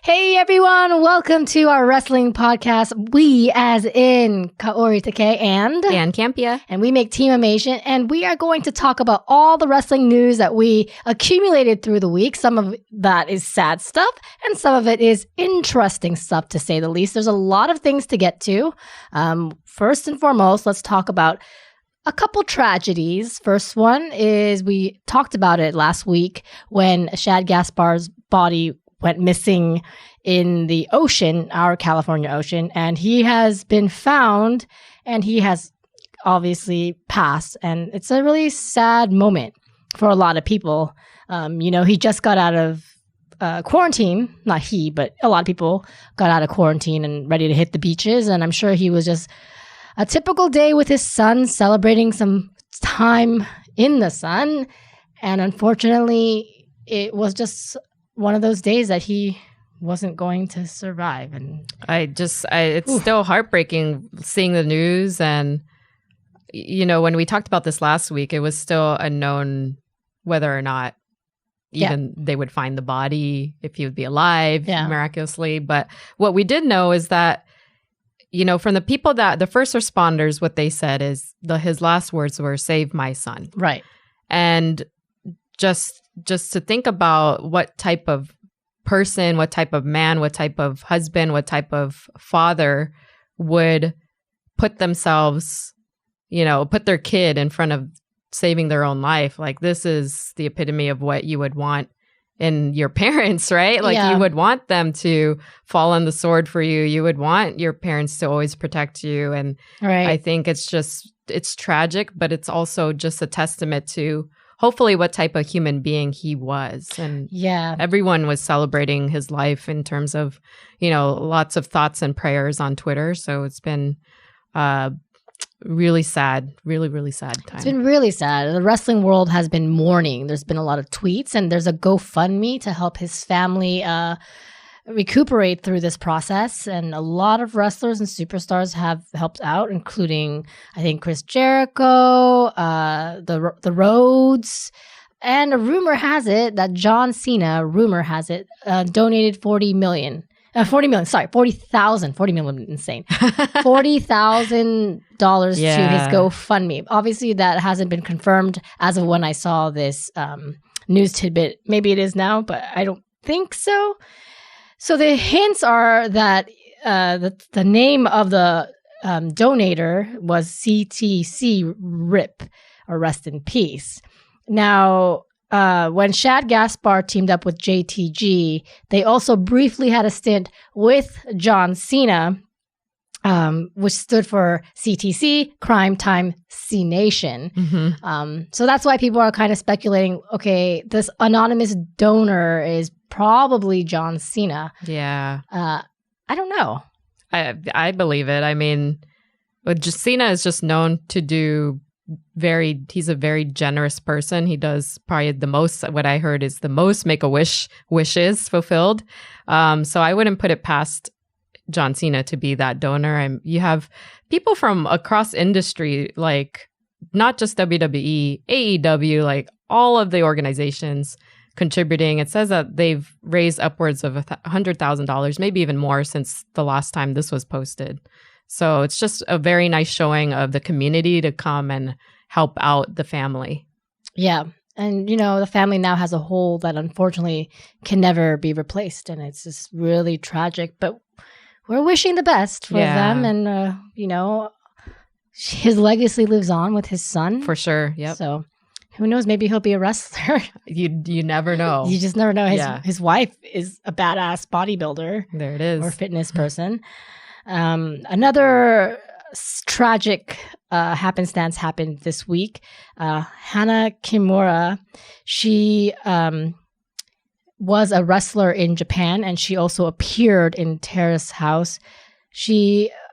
Hey everyone, welcome to our wrestling podcast. We as in Kaori, Takee, and Campia. And we make Team Amasian, and we are going to talk about all the wrestling news that we accumulated through the week. Some of that is sad stuff, and some of it is interesting stuff, to say the least. There's a lot of things to get to. First and foremost, let's talk about a couple tragedies. First one is, we talked about it last week when Shad Gaspard's body went missing in the ocean, our California ocean, and he has been found, and he has obviously passed. And it's a really sad moment for a lot of people. He just got out of quarantine. Not he, but a lot of people got out of quarantine and ready to hit the beaches. And I'm sure he was just a typical day with his son, celebrating some time in the sun. And unfortunately, it was just one of those days that he wasn't going to survive. And it's still heartbreaking seeing the news. And, when we talked about this last week, it was still unknown whether or not even they would find the body, if he would be alive miraculously. But what we did know is that, from the people the first responders, what they said is his last words were, "Save my son." Right. And just to think about what type of person, what type of man, what type of husband, what type of father would put themselves, put their kid in front of saving their own life. Like, this is the epitome of what you would want in your parents, right? Like, you would want them to fall on the sword for you. You would want your parents to always protect you. And I think it's tragic, but it's also just a testament to hopefully what type of human being he was. And everyone was celebrating his life in terms of, lots of thoughts and prayers on Twitter. So it's been really sad, really, really sad time. It's been really sad. The wrestling world has been mourning. There's been a lot of tweets, and there's a GoFundMe to help his family recuperate through this process. And a lot of wrestlers and superstars have helped out, including, I think, Chris Jericho, the Rhodes, and a rumor has it that John Cena, donated $40 million, insane. $40,000 to his GoFundMe. Obviously, that hasn't been confirmed as of when I saw this news tidbit. Maybe it is now, but I don't think so. So the hints are that the name of the donator was CTC RIP, or Rest in Peace. Now, when Shad Gaspard teamed up with JTG, they also briefly had a stint with John Cena, which stood for CTC, Crime Time C Nation. Mm-hmm. So that's why people are kind of speculating, okay, this anonymous donor is probably John Cena. Yeah. I don't know. I believe it. I mean, Cena is just known to do he's a very generous person. He does probably the most, what I heard is the most wishes fulfilled. So I wouldn't put it past John Cena to be that donor. You have people from across industry, like not just WWE, AEW, like all of the organizations contributing. It says that they've raised upwards of $100,000, maybe even more, since the last time this was posted. So it's just a very nice showing of the community to come and help out the family. Yeah. And, the family now has a hole that unfortunately can never be replaced. And it's just really tragic. But we're wishing the best for them. And, his legacy lives on with his son. For sure. Yep. So who knows? Maybe he'll be a wrestler. You never know. You just never know. His wife is a badass bodybuilder. There it is. Or fitness person. Another tragic happenstance happened this week. Hana Kimura, she was a wrestler in Japan, and she also appeared in Terrace House.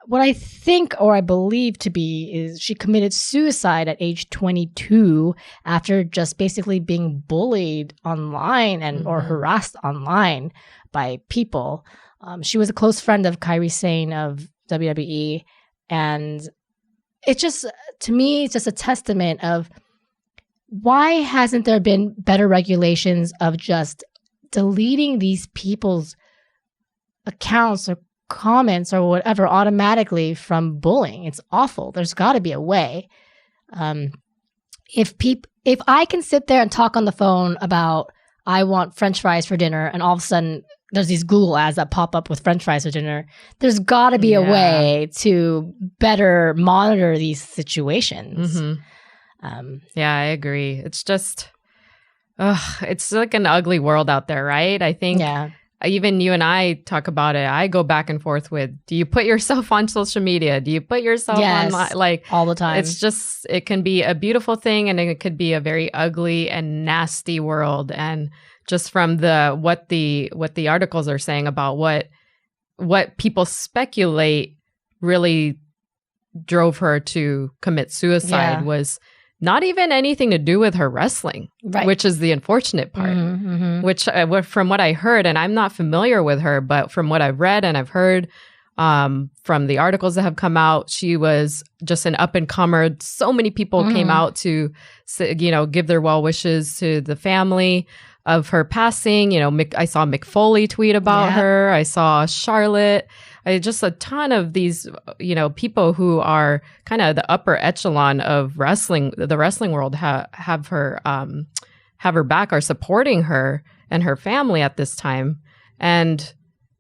What I think, or I believe to be, is she committed suicide at age 22 after just basically being bullied online or harassed online by people. She was a close friend of Kairi Sane of WWE, and it just, to me, it's just a testament of why hasn't there been better regulations of just deleting these people's accounts or comments or whatever automatically from bullying. It's awful. There's got to be a way. If I can sit there and talk on the phone about I want French fries for dinner, and all of a sudden there's these Google ads that pop up with French fries for dinner, there's got to be a way to better monitor these situations. Yeah, I agree. It's just, it's like an ugly world out there, right? I think even you and I talk about it. I go back and forth with, do you put yourself on social media? Do you put yourself on, like, all the time? It's just, it can be a beautiful thing and it could be a very ugly and nasty world. And just from what the articles are saying about what people speculate really drove her to commit suicide was not even anything to do with her wrestling, which is the unfortunate part, which from what I heard, and I'm not familiar with her, but from what I've read and I've heard from the articles that have come out, she was just an up-and-comer. So many people came out to, give their well wishes to the family of her passing. I saw Mick Foley tweet about her. I saw Charlotte. Just a ton of these, people who are kind of the upper echelon of wrestling, the wrestling world have her back, are supporting her and her family at this time. And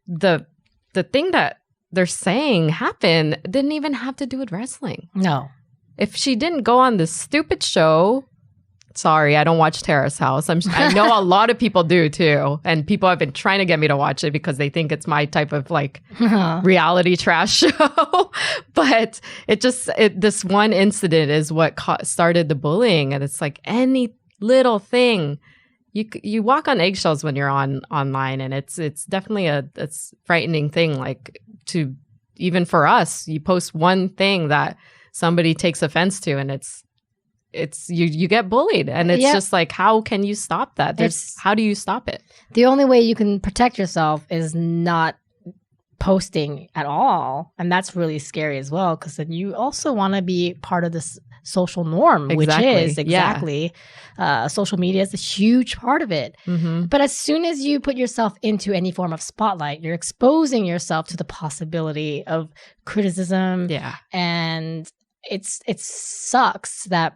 the thing that they're saying happened didn't even have to do with wrestling. No. If she didn't go on this stupid show, sorry, I don't watch Terrace House. I know a lot of people do too. And people have been trying to get me to watch it because they think it's my type of like reality trash show. But this one incident is what started the bullying. And it's like any little thing. You walk on eggshells when you're online. And it's definitely it's frightening thing. Like even for us, you post one thing that somebody takes offense to and it's you get bullied, and it's just like, how can you stop that? How do you stop it? The only way you can protect yourself is not posting at all, and that's really scary as well, because then you also want to be part of this social norm, which is social media is a huge part of it. But as soon as you put yourself into any form of spotlight, you're exposing yourself to the possibility of criticism, and it sucks that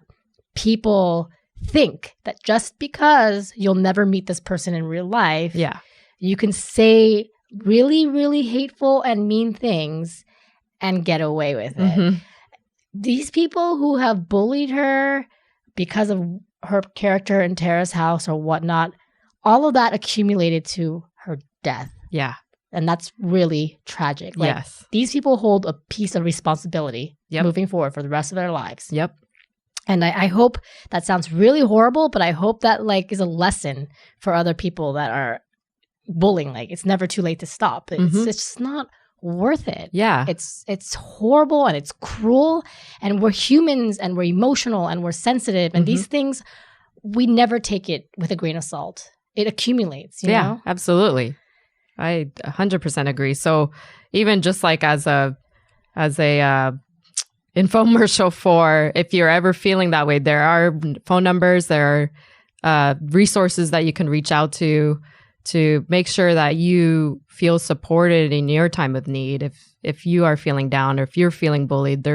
people think that just because you'll never meet this person in real life, you can say really, really hateful and mean things and get away with it. These people who have bullied her because of her character in Terrace House or whatnot, all of that accumulated to her death. Yeah. And that's really tragic. Like, these people hold a piece of responsibility moving forward for the rest of their lives. Yep. And I hope that sounds really horrible, but I hope that like is a lesson for other people that are bullying. Like, it's never too late to stop. It's just not worth it. Yeah. It's horrible and it's cruel, and we're humans and we're emotional and we're sensitive, and these things, we never take it with a grain of salt. It accumulates, you know? Absolutely. I 100% agree. So even just like as a infomercial for, if you're ever feeling that way, there are phone numbers, there are resources that you can reach out to make sure that you feel supported in your time of need. If you are feeling down or if you're feeling bullied,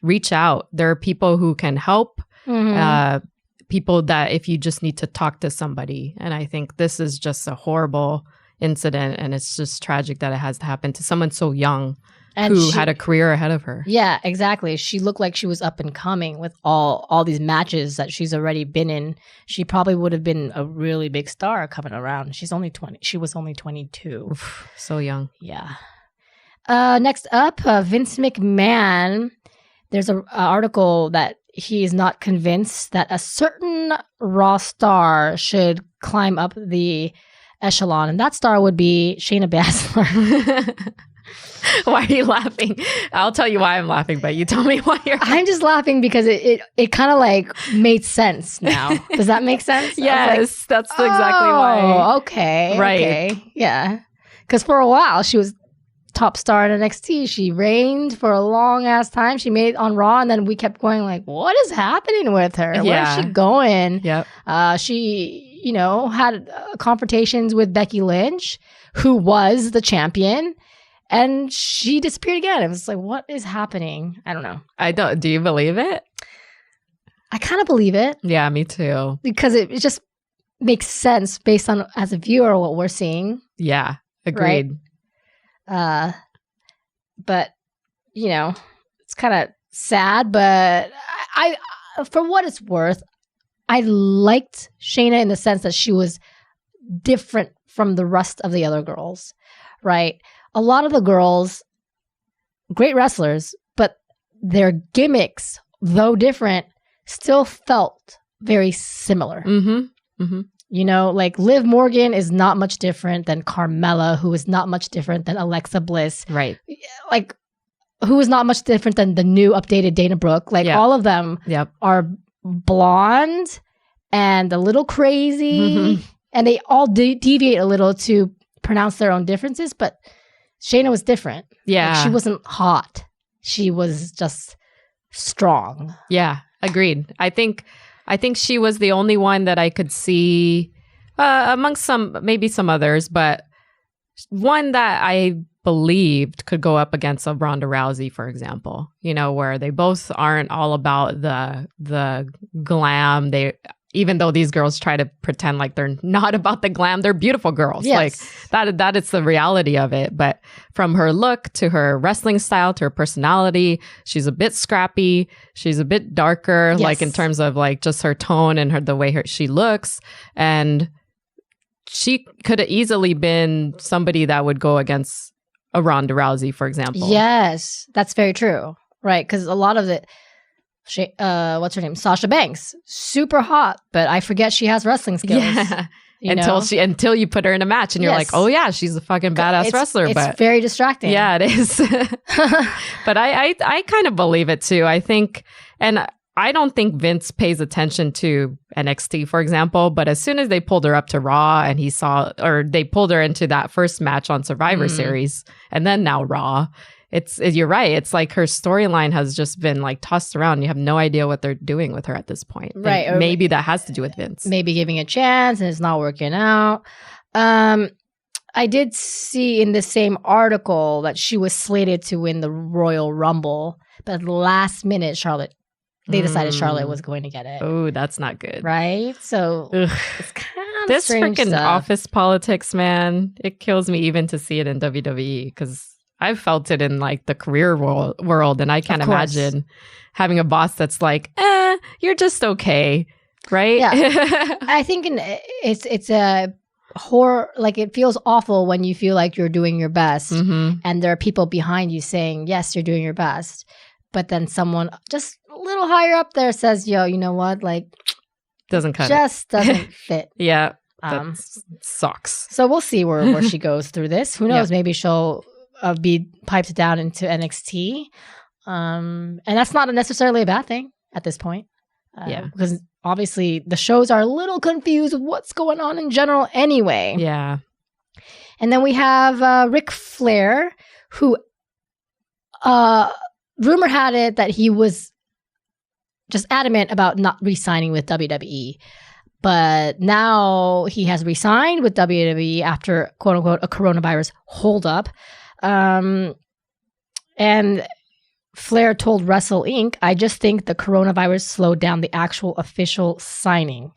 reach out. There are people who can help, people that if you just need to talk to somebody. And I think this is just a horrible incident, and it's just tragic that it has to happen to someone so young. And who had a career ahead of her. Yeah, exactly. She looked like she was up and coming with all these matches that she's already been in. She probably would have been a really big star coming around. She's only 20. She was only 22. Oof, so young. Yeah. Next up, Vince McMahon. There's an article that he is not convinced that a certain Raw star should climb up the echelon, and that star would be Shayna Baszler. Why are you laughing? I'll tell you why I'm laughing, but you tell me why you're laughing. I'm just laughing because it kind of like made sense now. Does that make sense? Yes, like, that's exactly why. Okay. Right. Okay. Yeah. Because for a while, she was top star in NXT. She reigned for a long ass time. She made it on Raw, and then we kept going like, what is happening with her? Where is she going? Yep. She, had confrontations with Becky Lynch, who was the champion, and she disappeared again. It was like, what is happening? I don't know. Do you believe it? I kind of believe it. Yeah, me too. Because it just makes sense based on, as a viewer, what we're seeing. Yeah, agreed. Right? But, you know, it's kind of sad, but I, for what it's worth, I liked Shayna in the sense that she was different from the rest of the other girls, right? A lot of the girls, great wrestlers, but their gimmicks, though different, still felt very similar. Mm-hmm. Mm-hmm. You know, like Liv Morgan is not much different than Carmella, who is not much different than Alexa Bliss. Right. Like, who is not much different than the new updated Dana Brooke. Like, all of them are blonde and a little crazy. And they all deviate a little to pronounce their own differences. But Shayna was different. Yeah. Like, she wasn't hot. She was just strong. Yeah, agreed. I think she was the only one that I could see amongst maybe some others, but one that I believed could go up against a Ronda Rousey, for example, you know, where they both aren't all about the glam. Even though these girls try to pretend like they're not about the glam, they're beautiful girls. Yes. Like that is the reality of it. But from her look to her wrestling style to her personality, she's a bit scrappy. She's a bit darker, like in terms of like just her tone and the way she looks. And she could have easily been somebody that would go against a Ronda Rousey, for example. Yes, that's very true. Right. Because a lot of it, what's her name? Sasha Banks. Super hot, but I forget she has wrestling skills. Yeah. Until you put her in a match and you're like, oh yeah, she's a fucking badass wrestler. It's very distracting. Yeah, it is. But I kind of believe it too. I think, and I don't think Vince pays attention to NXT, for example, but as soon as they pulled her up to Raw and they pulled her into that first match on Survivor Series and then now Raw, you're right. It's like her storyline has just been like tossed around. You have no idea what they're doing with her at this point. Right. And maybe that has to do with Vince. Maybe giving a chance and it's not working out. I did see in the same article that she was slated to win the Royal Rumble, but at the last minute, they decided Charlotte was going to get it. Oh, that's not good. Right? So it's kind of this freaking stuff. office politics, man. It kills me even to see it in WWE because I've felt it in like the career world, and I can't imagine having a boss that's like, you're just okay, right? Yeah, I think it's a horror. Like it feels awful when you feel like you're doing your best, and there are people behind you saying, "Yes, you're doing your best," but then someone just a little higher up there says, "Yo, you know what? Like, doesn't fit." Yeah, that sucks. So we'll see where she goes through this. Who knows? Maybe she'll be piped down into NXT. And that's not necessarily a bad thing at this point. Because obviously the shows are a little confused with what's going on in general anyway. Yeah. And then we have Ric Flair, who rumor had it that he was just adamant about not re-signing with WWE. But now he has re-signed with WWE after, quote unquote, a coronavirus holdup. And Flair told Wrestle Inc., I just think the coronavirus slowed down the actual official signing.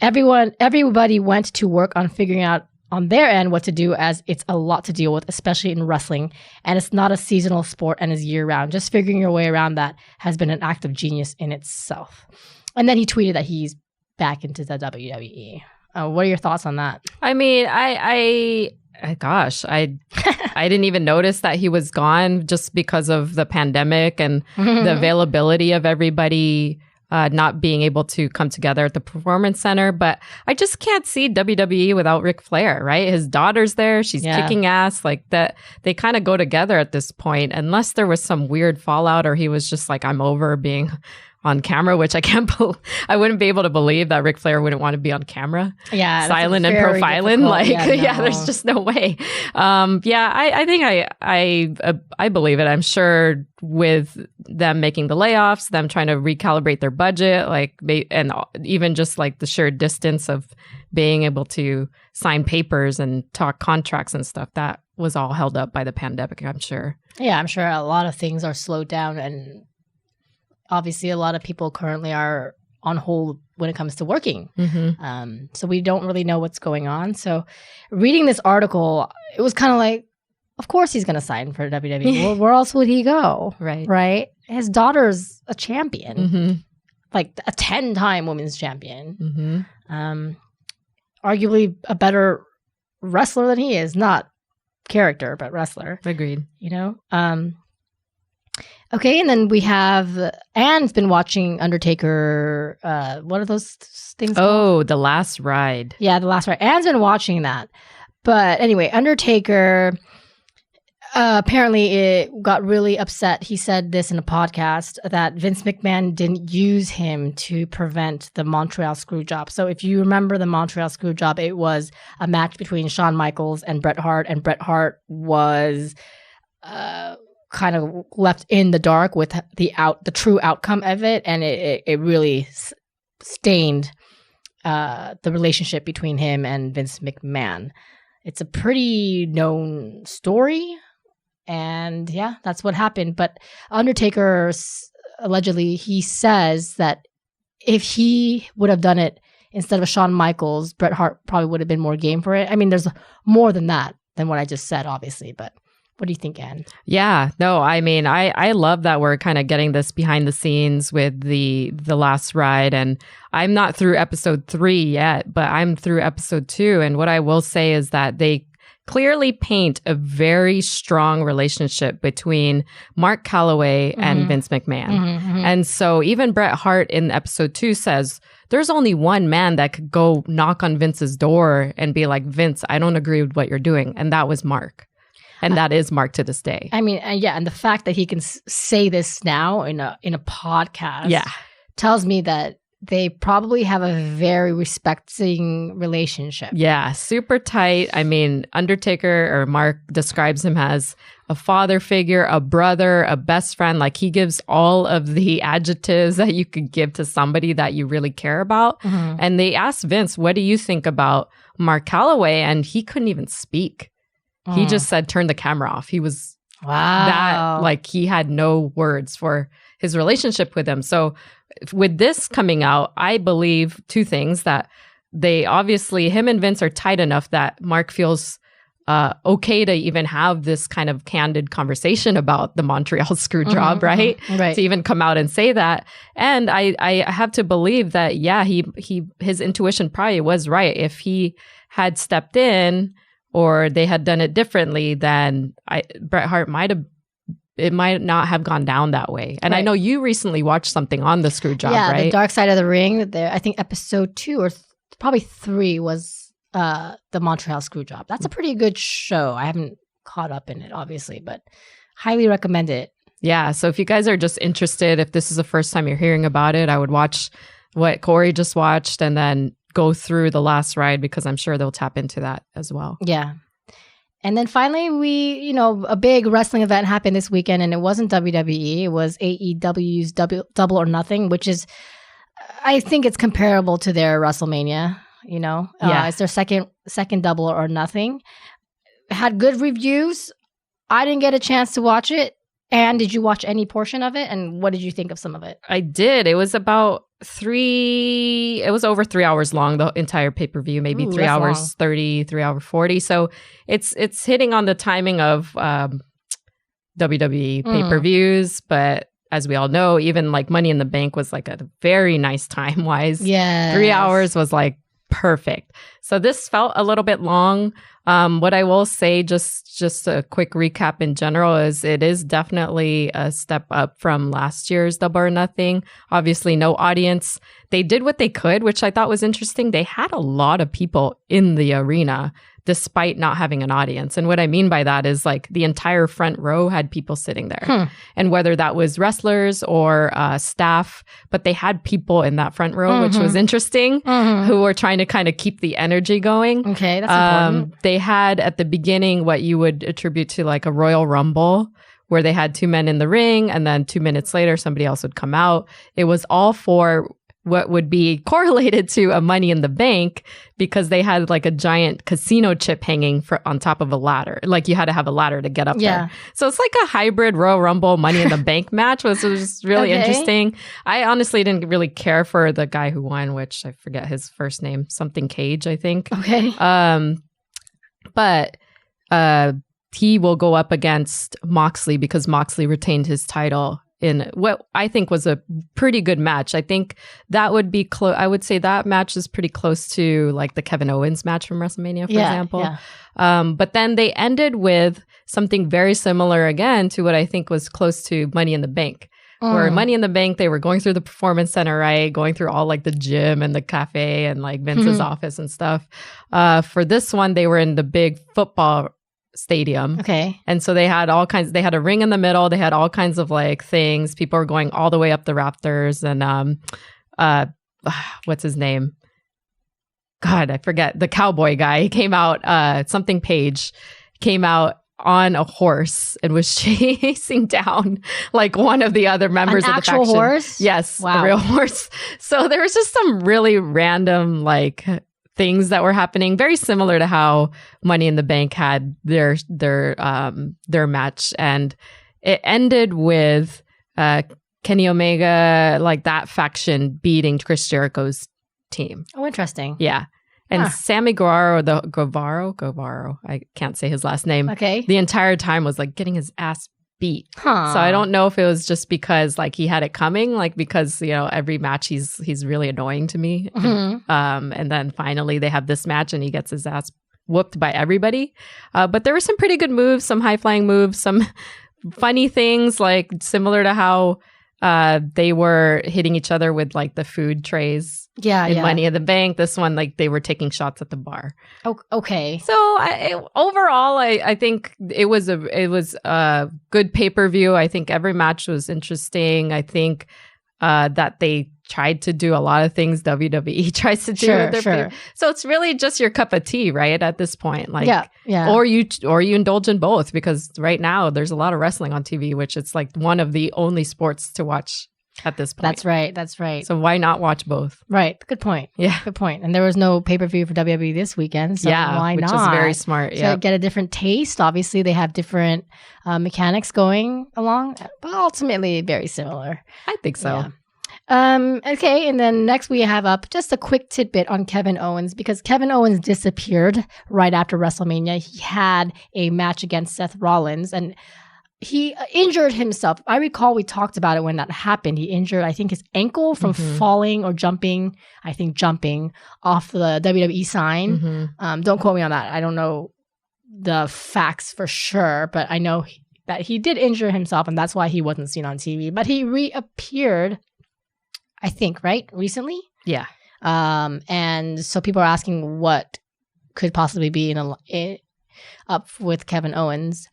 Everybody went to work on figuring out on their end what to do, as it's a lot to deal with, especially in wrestling. And it's not a seasonal sport and is year-round. Just figuring your way around that has been an act of genius in itself. And then he tweeted that he's back into the WWE. What are your thoughts on that? I mean, gosh, I didn't even notice that he was gone just because of the pandemic and the availability of everybody not being able to come together at the Performance Center. But I just can't see WWE without Ric Flair, right? His daughter's there. She's kicking ass. Like that, they kind of go together at this point, unless there was some weird fallout or he was just like, I'm over being on camera, which I can't I wouldn't be able to believe that Ric Flair wouldn't want to be on camera. Yeah. Silent and profiling. There's just no way. I think I believe it. I'm sure with them making the layoffs, them trying to recalibrate their budget, and even just like the sheer distance of being able to sign papers and talk contracts and stuff, that was all held up by the pandemic, I'm sure. Yeah, I'm sure a lot of things are slowed down, and obviously a lot of people currently are on hold when it comes to working. So we don't really know what's going on. So reading this article, it was kind of like, of course he's going to sign for WWE. Where else would he go? Right? His daughter's a champion, like a 10-time women's champion. Arguably a better wrestler than he is. Not character, but wrestler. Agreed. Okay, and then we have Anne's been watching Undertaker. What are those things called? The Last Ride. Yeah, The Last Ride. Anne's been watching that. But anyway, Undertaker, apparently it got really upset. He said this in a podcast that Vince McMahon didn't use him to prevent the Montreal Screwjob. So if you remember the Montreal Screwjob, it was a match between Shawn Michaels and Bret Hart, and Bret Hart was kind of left in the dark with the true outcome of it, and it really stained the relationship between him and Vince McMahon. It's a pretty known story, and yeah, that's what happened. But Undertaker, allegedly, he says that if he would have done it instead of Shawn Michaels, Bret Hart probably would have been more game for it. I mean, there's more than that than what I just said, obviously, but what do you think, Anne? Yeah, no, I mean, I love that we're kind of getting this behind the scenes with the Last Ride, and I'm not through episode 3 yet, but I'm through episode 2, and what I will say is that they clearly paint a very strong relationship between Mark Calloway and Vince McMahon. And so even Bret Hart in episode 2 says, there's only one man that could go knock on Vince's door and be like, Vince, I don't agree with what you're doing. And that was Mark. And that is Mark to this day. I mean, and the fact that he can say this now in a podcast tells me that they probably have a very respecting relationship. Yeah, super tight. I mean, Undertaker, or Mark, describes him as a father figure, a brother, a best friend. Like, he gives all of the adjectives that you could give to somebody that you really care about. And they asked Vince, what do you think about Mark Calloway? And he couldn't even speak. He just said, turn the camera off. He was he had no words for his relationship with him. So with this coming out, I believe 2 things: that they obviously, him and Vince are tight enough that Mark feels okay to even have this kind of candid conversation about the Montreal Screwjob, right? To even come out and say that. And I have to believe that, his intuition probably was right. If he had stepped in, or they had done it differently, then Bret Hart might not have gone down that way. And I know you recently watched something on the Screwjob, right? Yeah, The Dark Side of the Ring. I think episode 2 or probably 3 was the Montreal Screwjob. That's a pretty good show. I haven't caught up in it, obviously, but highly recommend it. Yeah, so if you guys are just interested, if this is the first time you're hearing about it, I would watch what Kaori just watched and then go through The Last Ride, because I'm sure they'll tap into that as well. Yeah. And then finally, a big wrestling event happened this weekend, and it wasn't WWE. It was AEW's Double or Nothing, which is, I think it's comparable to their WrestleMania, It's their second Double or Nothing. It had good reviews. I didn't get a chance to watch it. And did you watch any portion of it? And what did you think of some of it? I did. It was about it was over 3 hours long, the entire pay-per-view, maybe 3 hours long. 30, 3 hour 40. So it's hitting on the timing of WWE pay-per-views. But as we all know, even like Money in the Bank was like a very nice time-wise. Yeah. 3 hours was like perfect. So this felt a little bit long. What I will say, just a quick recap in general, is it is definitely a step up from last year's Double or Nothing. Obviously, no audience. They did what they could, which I thought was interesting. They had a lot of people in the arena. despite not having an audience. And what I mean by that is like the entire front row had people sitting there. And whether that was wrestlers or staff, but they had people in that front row, which was interesting, who were trying to kind of keep the energy going. Okay, that's important. They had at the beginning what you would attribute to like a Royal Rumble, where they had 2 men in the ring, and then 2 minutes later, somebody else would come out. It was all for what would be correlated to a Money in the Bank, because they had like a giant casino chip hanging on top of a ladder. Like you had to have a ladder to get up there. So it's like a hybrid Royal Rumble Money in the Bank match, which was really interesting. I honestly didn't really care for the guy who won, which I forget his first name, something Cage, I think. Okay. But he will go up against Moxley because Moxley retained his title in what I think was a pretty good match. I think that would be close. I would say that match is pretty close to like the Kevin Owens match from WrestleMania, for example. Yeah. But then they ended with something very similar again to what I think was close to Money in the Bank. Where Money in the Bank, they were going through the Performance Center, right? Going through all like the gym and the cafe and like Vince's office and stuff. For this one, they were in the big football stadium. Okay. And so they had all kinds, they had a ring in the middle. They had all kinds of like things. People were going all the way up the rafters. And what's his name? God, I forget. The cowboy guy. He came out, something Page came out on a horse and was chasing down like one of the other members of the faction. An actual horse? Yes. Wow. A real horse. So there was just some really random like things that were happening, very similar to how Money in the Bank had their match. And it ended with Kenny Omega, like that faction beating Chris Jericho's team. Oh, interesting. Yeah. And Sammy Guevara, I can't say his last name. Okay. The entire time was like getting his ass beat. So I don't know if it was just because like he had it coming, like because, you know, every match he's really annoying to me. And then finally they have this match and he gets his ass whooped by everybody. But there were some pretty good moves, some high flying moves, some funny things, like similar to how they were hitting each other with like the food trays. In Money in the Bank. This one, like they were taking shots at the bar. Oh, okay. So overall, I think it was a good pay-per-view. I think every match was interesting. I think that they tried to do a lot of things WWE tries to do with their so it's really just your cup of tea, right? At this point, like or you indulge in both, because right now there's a lot of wrestling on TV, which it's like one of the only sports to watch at this point. That's right. So why not watch both? Right. Good point. Yeah. Good point. And there was no pay-per-view for WWE this weekend, so why not? Which is very smart. Yeah. So get a different taste. Obviously, they have different mechanics going along, but ultimately very similar. I think so. Yeah. Okay, and then next we have up just a quick tidbit on Kevin Owens, because Kevin Owens disappeared right after WrestleMania. He had a match against Seth Rollins, and he injured himself. I recall we talked about it when that happened. He injured, I think, his ankle from falling or jumping off the WWE sign. Don't quote me on that. I don't know the facts for sure, but I know that he did injure himself, and that's why he wasn't seen on TV. But he reappeared, I think, right? Recently? Yeah. And so people are asking what could possibly be up with Kevin Owens.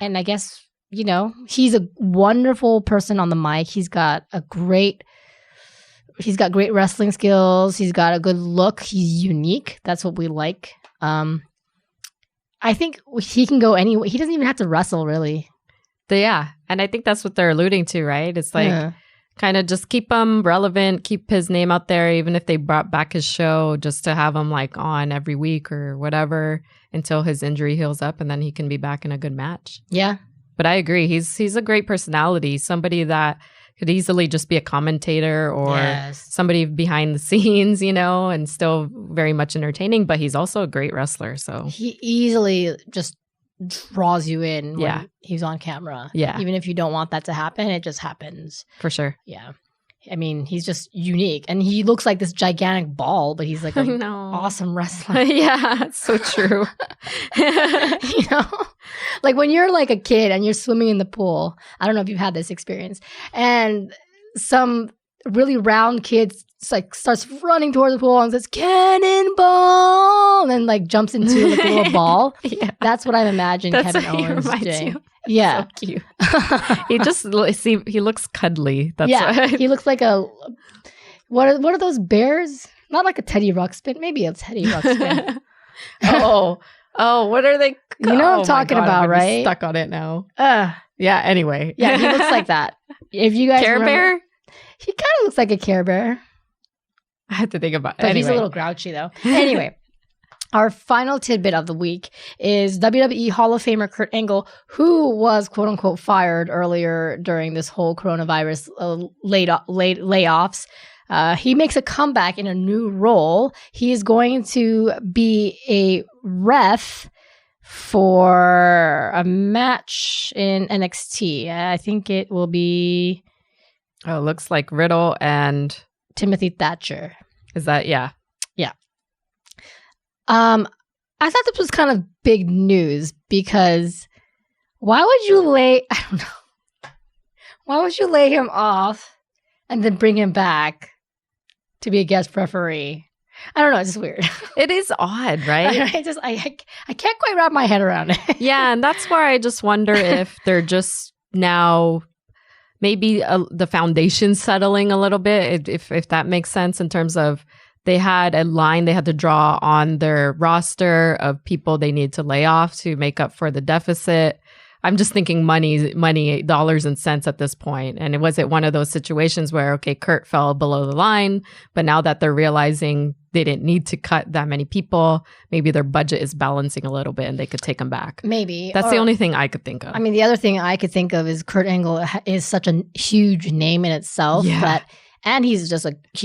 And I guess, you know, he's a wonderful person on the mic. He's got great wrestling skills. He's got a good look. He's unique. That's what we like. I think he can go anywhere. He doesn't even have to wrestle, really. Yeah. And I think that's what they're alluding to, right? It's like kind of just keep him relevant, keep his name out there, even if they brought back his show, just to have him like on every week or whatever until his injury heals up, and then he can be back in a good match. Yeah. But I agree. He's a great personality, somebody that could easily just be a commentator or somebody behind the scenes, you know, and still very much entertaining, but he's also a great wrestler. So he easily just draws you in when he's on camera. Yeah. Even if you don't want that to happen, it just happens. For sure. Yeah. I mean, he's just unique. And he looks like this gigantic ball, but he's like an awesome wrestler. Yeah, it's so true. You know? Like when you're like a kid and you're swimming in the pool, I don't know if you've had this experience, and some really round kid starts running towards the pool and says cannonball, and then like jumps into like a little ball. Yeah. That's what I'm imagining That's Kevin what he Owens reminds doing. you. Yeah. So cute. He looks cuddly. That's Yeah. what He looks like a what are those bears? Not like a Teddy Ruxpin. Maybe a Teddy Ruxpin. Oh, what are they? You know what I'm my talking God, about, I'm right? Stuck on it now. Yeah. Anyway. Yeah, he looks like that. If you guys Care remember, Bear. he kind of looks like a Care Bear. I had to think about it. But Anyway. he's a little grouchy though. Anyway, our final tidbit of the week is WWE Hall of Famer Kurt Angle, who was quote unquote fired earlier during this whole coronavirus layoffs. He makes a comeback in a new role. He is going to be a ref for a match in NXT. I think it will be Oh, it looks like Riddle and Timothy Thatcher. is that yeah. I thought this was kind of big news because why would you lay him off and then bring him back to be a guest referee? I don't know. It's just weird. It is odd, right? I can't quite wrap my head around it. Yeah, and that's where I just wonder if they're just now maybe the foundation settling a little bit, if that makes sense in terms of they had a line they had to draw on their roster of people they need to lay off to make up for the deficit. I'm just thinking money, dollars and cents at this point. And was it one of those situations where, okay, Kurt fell below the line, but now that they're realizing they didn't need to cut that many people, maybe their budget is balancing a little bit and they could take him back. Maybe. That's the only thing I could think of. I mean, the other thing I could think of is Kurt Angle is such a huge name in itself and he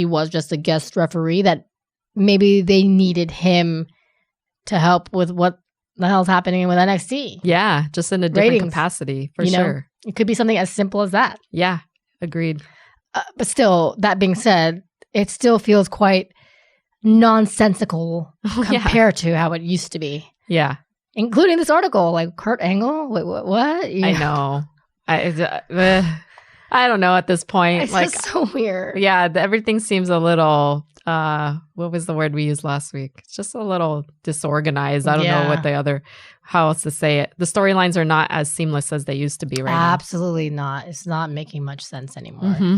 was just a guest referee that maybe they needed him to help with what the hell's happening with NXT. Yeah, just in a different Ratings, capacity, for sure. It could be something as simple as that. Yeah, agreed. But still, that being said, it still feels quite nonsensical compared to how it used to be. Yeah. Including this article, like Kurt Angle? Wait, what? Yeah. I know. I don't know at this point. It's just so weird. Yeah, everything seems a little, what was the word we used last week? It's just a little disorganized. I don't know how else to say it. The storylines are not as seamless as they used to be right now. Absolutely not. It's not making much sense anymore. Mm-hmm.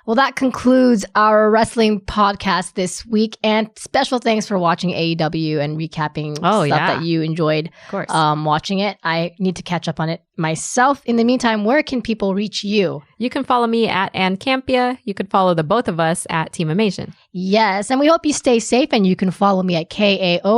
Well, that concludes our wrestling podcast this week. And special thanks for watching AEW and recapping stuff that you enjoyed. Of course. Watching it. I need to catch up on it myself. In the meantime, where can people reach you? You can follow me at Ann Campia. You can follow the both of us at Team Amasian. Yes, and we hope you stay safe, and you can follow me at KAORIOUS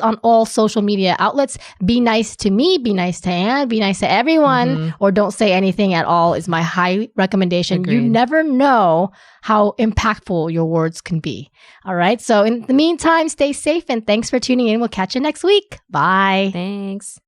on all social media outlets. Be nice to me, be nice to Ann, be nice to everyone, or don't say anything at all is my high recommendation. Agreed. You never know how impactful your words can be. All right, so in the meantime, stay safe, and thanks for tuning in. We'll catch you next week. Bye. Thanks.